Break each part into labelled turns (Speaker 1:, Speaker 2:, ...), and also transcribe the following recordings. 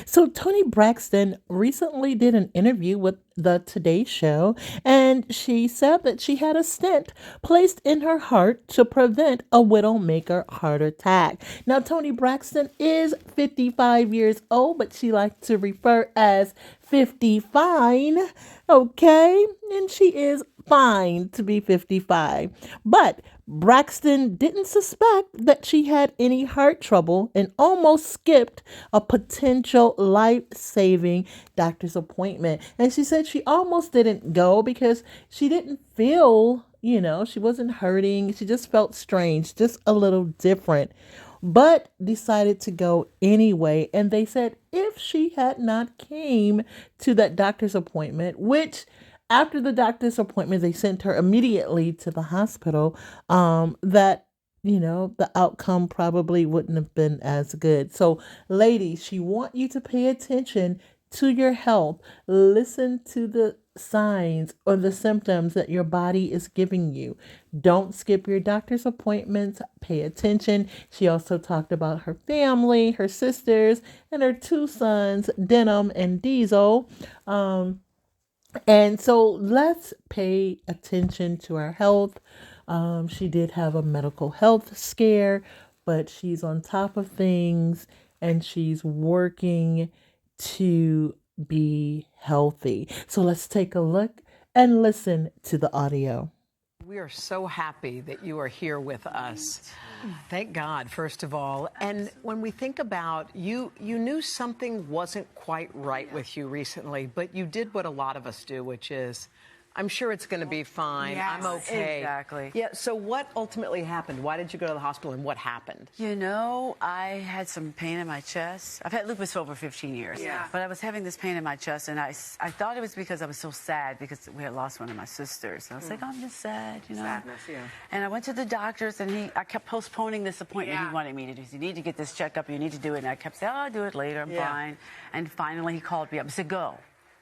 Speaker 1: So Toni Braxton recently did an interview with the Today Show, and she said that she had a stent placed in her heart to prevent a widowmaker heart attack. Now, Toni Braxton is 55 years old, but she likes to refer as 50 fine, okay? And she is fine to be 55. But Braxton didn't suspect that she had any heart trouble and almost skipped a potential life saving doctor's appointment. And she said she almost didn't go because she didn't feel, she wasn't hurting. She just felt strange, just a little different, but decided to go anyway. And they said if she had not came to that doctor's appointment, which after the doctor's appointment, they sent her immediately to the hospital, that the outcome probably wouldn't have been as good. So, ladies, she want you to pay attention to your health. Listen to the signs or the symptoms that your body is giving you. Don't skip your doctor's appointments. Pay attention. She also talked about her family, her sisters, and her two sons, Denim and Diesel. And so let's pay attention to our health. She did have a medical health scare, but she's on top of things and she's working to be healthy. So let's take a look and listen to the audio.
Speaker 2: We are so happy that you are here with us. Thank God, first of all. And when we think about you knew something wasn't quite right with you recently, but you did what a lot of us do, which is, I'm sure it's going to be fine.
Speaker 3: Yes,
Speaker 2: I'm okay.
Speaker 3: Exactly.
Speaker 2: Yeah. So what ultimately happened? Why did you go to the hospital and what happened?
Speaker 3: I had some pain in my chest. I've had lupus for over 15 years.
Speaker 2: Yeah.
Speaker 3: But I was having this pain in my chest, and I thought it was because I was so sad because we had lost one of my sisters. And I was like, I'm just sad,
Speaker 2: Sadness, yeah.
Speaker 3: And I went to the doctors, and I kept postponing this appointment he wanted me to do. You need to get this checkup. You need to do it. And I kept saying, I'll do it later. I'm fine. And finally, he called me up and said, go.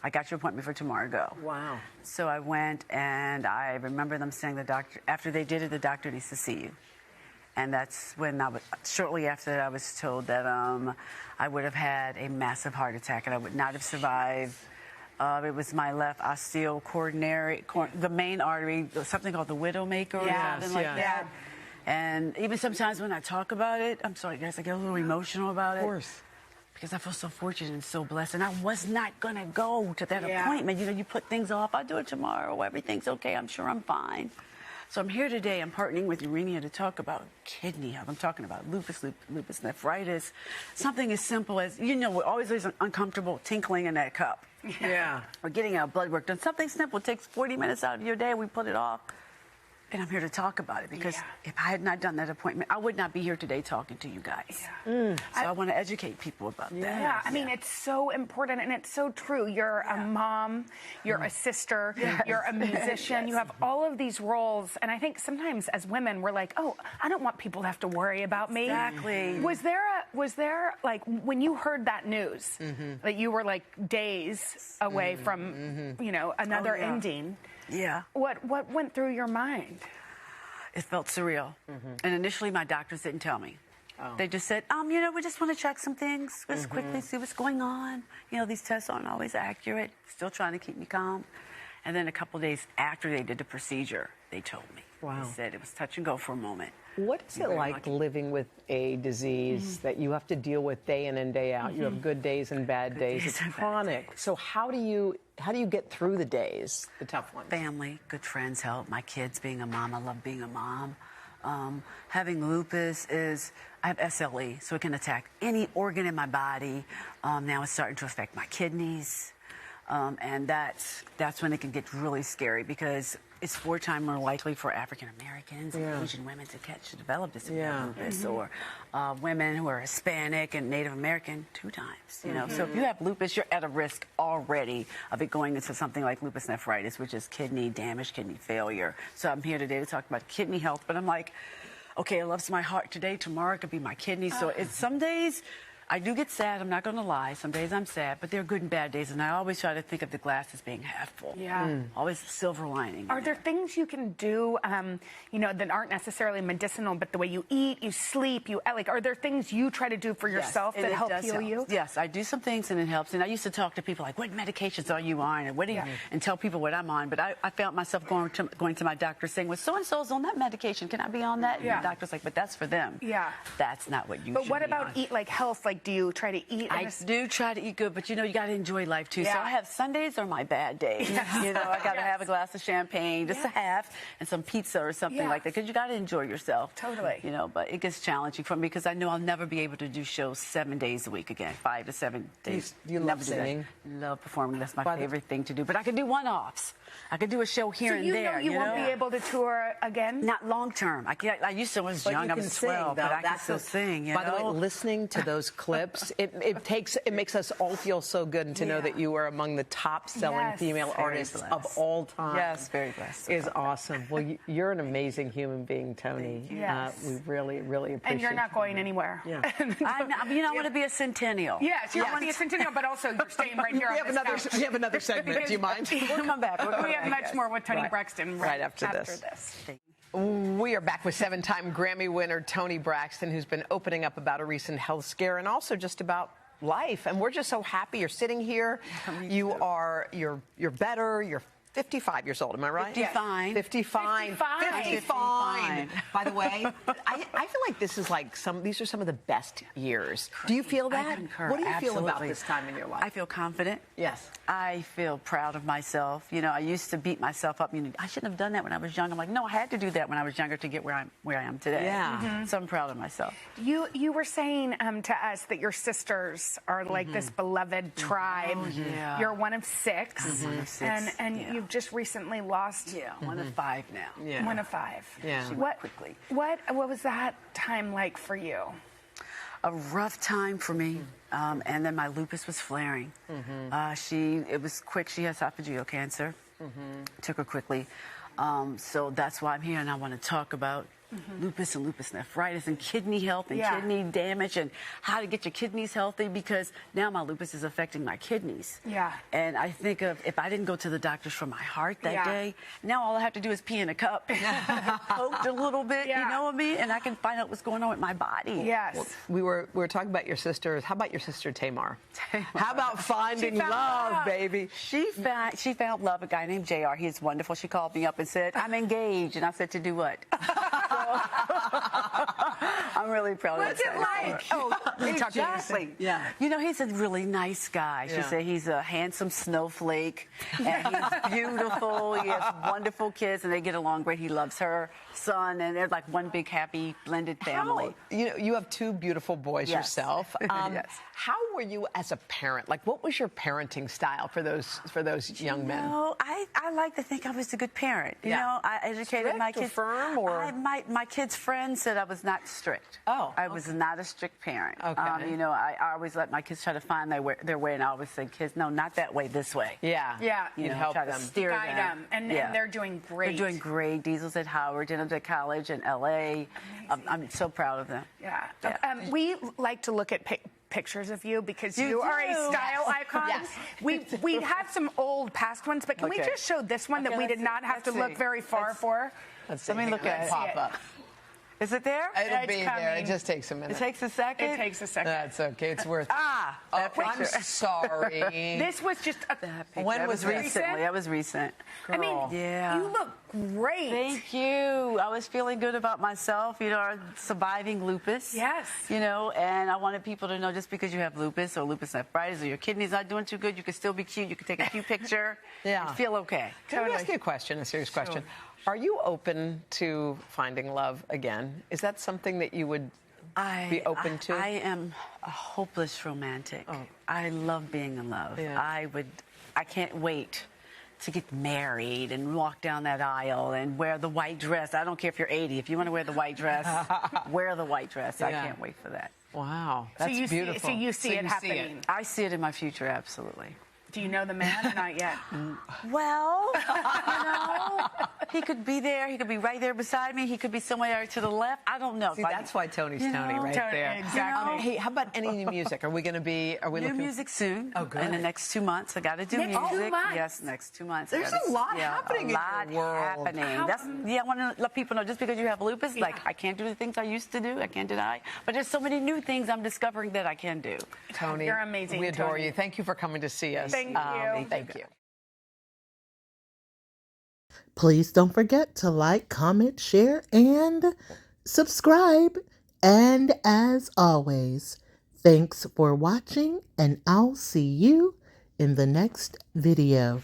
Speaker 3: I got your appointment for tomorrow. Go.
Speaker 2: Wow.
Speaker 3: So I went, and I remember them saying after they did it, the doctor needs to see you. And that's when shortly after that, I was told that I would have had a massive heart attack and I would not have survived. It was my left osteocoronary, the main artery, something called the widowmaker or something like that. And even sometimes when I talk about it, I'm sorry guys, I get a little emotional about it.
Speaker 2: Of course.
Speaker 3: Because I feel so fortunate and so blessed. And I was not going to go to that appointment. You put things off. I'll do it tomorrow. Everything's okay. I'm sure I'm fine. So I'm here today. I'm partnering with Urania to talk about kidney health. I'm talking about lupus nephritis. Something as simple as, we're always uncomfortable tinkling in that cup.
Speaker 2: Yeah.
Speaker 3: Or getting our blood work done. Something simple. It takes 40 minutes out of your day. We put it off. And I'm here to talk about it because if I had not done that appointment, I would not be here today talking to you guys. So I want to educate people about that.
Speaker 4: Yeah, I mean, it's so important and it's so true. You're a mom, you're a sister, you're a musician. You have all of these roles. And I think sometimes as women, we're like, oh, I don't want people to have to worry about me.
Speaker 3: Exactly.
Speaker 4: Was there like, when you heard that news, that you were like days away from, another ending?
Speaker 3: Yeah.
Speaker 4: What went through your mind?
Speaker 3: It felt surreal. And initially, my doctors didn't tell me. They just said, we just want to check some things, just quickly see what's going on. These tests aren't always accurate. Still trying to keep me calm. And then a couple days after they did the procedure, they told me.
Speaker 2: Wow.
Speaker 3: They said it was touch and go for a moment.
Speaker 2: What is it like living with a disease that you have to deal with day in and day out? You have good days and bad days. It's chronic. So how do you get through the days, the tough ones?
Speaker 3: Family, good friends help. My kids being a mom. I love being a mom. Having lupus I have SLE, so it can attack any organ in my body. Now it's starting to affect my kidneys. And that's when it can get really scary because it's 4 times more likely for African Americans and Asian women to develop this lupus, or women who are Hispanic and Native American 2 times. So if you have lupus, you're at a risk already of it going into something like lupus nephritis, which is kidney damage, kidney failure. So I'm here today to talk about kidney health, but I'm like, okay, it loves my heart today. Tomorrow it could be my kidney. So it's some days I do get sad, I'm not going to lie. Some days I'm sad, but there are good and bad days, and I always try to think of the glass as being half full.
Speaker 4: Yeah.
Speaker 3: Always a silver lining.
Speaker 4: Are there things you can do, you know, that aren't necessarily medicinal, but the way you eat, you sleep, are there things you try to do for yourself that help heal you?
Speaker 3: Yes, I do some things and it helps. And I used to talk to people like, what medications are you on? And what do you, and tell people what I'm on. But I found myself going to my doctor saying, well, so-and-so's on that medication. Can I be on that?
Speaker 4: Yeah.
Speaker 3: And the doctor's like, but that's for them.
Speaker 4: Yeah.
Speaker 3: That's not what you should
Speaker 4: But what
Speaker 3: be
Speaker 4: about
Speaker 3: on.
Speaker 4: eat like health? Like, do you try to eat?
Speaker 3: I do try to eat good, but you know, you got to enjoy life too. So I have Sundays are my bad days. You know, I got to have a glass of champagne, just a half, and some pizza or something like that, because you got to enjoy yourself.
Speaker 4: Totally.
Speaker 3: You know, but it gets challenging for me because I know I'll never be able to do shows 7 days a week again, 5 to 7 days.
Speaker 1: Do you love singing?
Speaker 3: Love performing. That's my favorite thing to do. But I can do one-offs. I could do a show here and there.
Speaker 4: So you won't be able to tour again?
Speaker 3: Not long term. I used to when I was young. I was 12, but I can still sing. You
Speaker 2: By the
Speaker 3: know?
Speaker 2: way, listening to those clips, it makes us all feel so good to know that you are among the top-selling female artists of all time.
Speaker 3: Yes, very blessed.
Speaker 2: Is awesome. Well, you're an amazing human being, Toni.
Speaker 4: Yes.
Speaker 2: We really, really appreciate.
Speaker 4: And you're not going anywhere.
Speaker 2: Yeah.
Speaker 3: I want to be a centennial.
Speaker 4: Yes, you want to be a centennial, but also you're staying right here.
Speaker 2: We have another segment. Do you mind?
Speaker 3: We'll come back.
Speaker 4: We have much more with Toni Braxton
Speaker 2: right after this. We are back with 7-time Grammy winner Toni Braxton, who's been opening up about a recent health scare and also just about life. And we're just so happy you're sitting here. You're better. You're 55 years old, am I right?
Speaker 3: 55.
Speaker 2: 55. 55. By the way, I feel like this is like these are some of the best years. Do you feel that?
Speaker 3: I concur.
Speaker 2: What do you feel about
Speaker 3: Absolutely.
Speaker 2: this time in your life?
Speaker 3: I feel confident.
Speaker 2: Yes.
Speaker 3: I feel proud of myself. You know, I used to beat myself up. You know, I shouldn't have done that when I was young. I'm like, no, I had to do that when I was younger to get where I am today.
Speaker 2: Yeah.
Speaker 3: So I'm proud of myself.
Speaker 4: You were saying to us that your sisters are like this beloved tribe.
Speaker 3: Oh, yeah.
Speaker 4: You're one of 6.
Speaker 3: I'm one of 6.
Speaker 4: And you've just recently lost.
Speaker 3: Yeah, one of 5 now.
Speaker 2: Yeah.
Speaker 4: One of 5.
Speaker 2: Yeah.
Speaker 3: She went quickly.
Speaker 4: What was that time like for you?
Speaker 3: A rough time for me. And then my lupus was flaring. It was quick. She has esophageal cancer. Took her quickly. So that's why I'm here, and I want to talk about lupus and lupus nephritis and kidney health and kidney damage and how to get your kidneys healthy, because now my lupus is affecting my kidneys.
Speaker 4: Yeah.
Speaker 3: And I think of if I didn't go to the doctors for my heart that day, now all I have to do is pee in a cup, poked a little bit, you know what I mean? And I can find out what's going on with my body.
Speaker 4: Yes.
Speaker 2: Well, we were talking about your sisters. How about your sister Tamar? How about finding love, baby?
Speaker 3: She found love, a guy named JR. He's wonderful. She called me up and said, I'm engaged. And I said, to do what? I'm really proud of that.
Speaker 4: What's it like?
Speaker 3: Exactly.
Speaker 2: Yeah.
Speaker 3: You know, he's a really nice guy. She said he's a handsome snowflake, and he's beautiful. He has wonderful kids, and they get along great. He loves her son, and they're like one big, happy, blended family.
Speaker 2: You have 2 beautiful boys yourself.
Speaker 3: Yes.
Speaker 2: How were you as a parent? Like, what was your parenting style for those young men?
Speaker 3: No, I like to think I was a good parent. You know, I educated my kids.
Speaker 2: Firm, or
Speaker 3: my kids' friends said I was not strict. I was not a strict parent.
Speaker 2: Okay.
Speaker 3: You know, I always let my kids try to find their way, and I always say, kids, no, not that way, this way.
Speaker 2: Yeah.
Speaker 3: You know,
Speaker 2: help
Speaker 3: try
Speaker 2: them.
Speaker 3: to steer
Speaker 4: Guide them. And they're doing great.
Speaker 3: They're doing great. Diesel's at Howard, Jenna's at college in L.A. I'm so proud of them.
Speaker 4: Yeah. We like to look at pictures of you because you are a style icon.
Speaker 2: Yes.
Speaker 4: We have some old past ones, but can we just show this one that we did not have to look very far for?
Speaker 3: Let me look at it.
Speaker 2: Pop up.
Speaker 3: Is it there?
Speaker 2: It'll be there.
Speaker 4: coming.
Speaker 2: It just takes a minute.
Speaker 3: It takes a second?
Speaker 4: It takes a second.
Speaker 2: That's okay. It's worth it.
Speaker 3: That
Speaker 2: I'm
Speaker 3: picture.
Speaker 2: sorry.
Speaker 4: This was just
Speaker 2: When
Speaker 3: That
Speaker 2: was
Speaker 3: was recently. That was recent.
Speaker 4: I mean,
Speaker 3: Yeah.
Speaker 4: you look great.
Speaker 3: Thank you. I was feeling good about myself, you know, surviving lupus.
Speaker 4: Yes.
Speaker 3: You know, and I wanted people to know just because you have lupus or lupus nephritis or your kidneys not doing too good, you can still be cute. You can take a cute picture and feel okay.
Speaker 2: Can I ask you a question, a serious question? Are you open to finding love again? Is that something that you would be open to?
Speaker 3: I am a hopeless romantic. I love being in love.
Speaker 2: Yeah.
Speaker 3: I can't wait to get married and walk down that aisle and wear the white dress. I don't care if you're 80. If you want to wear the white dress, wear the white dress. I can't wait for that.
Speaker 2: Wow, that's
Speaker 4: so
Speaker 2: beautiful.
Speaker 4: you see it happening.
Speaker 3: I see it in my future, absolutely.
Speaker 4: Do you know the man or not yet?
Speaker 3: Well, he could be there. He could be right there beside me. He could be somewhere to the left. I don't know.
Speaker 2: See, that's why Tony's Tony right there.
Speaker 4: Exactly.
Speaker 2: Hey, how about any new music? Are we
Speaker 3: New
Speaker 2: looking?
Speaker 3: music soon.
Speaker 2: Oh, good.
Speaker 3: In the next 2 months, I got to do
Speaker 4: Next 2
Speaker 3: music.
Speaker 4: months?
Speaker 3: Yes, next 2 months.
Speaker 2: There's a lot happening in your world.
Speaker 3: I want to let people know, just because you have lupus, like, I can't do the things I used to do. I can't deny. But there's so many new things I'm discovering that I can do.
Speaker 2: Tony,
Speaker 4: you're amazing.
Speaker 2: We adore
Speaker 4: Tony.
Speaker 2: you. Thank you for coming to see us.
Speaker 4: Thank you.
Speaker 2: Thank you.
Speaker 1: Please don't forget to like, comment, share, and subscribe. And as always, thanks for watching, and I'll see you in the next video.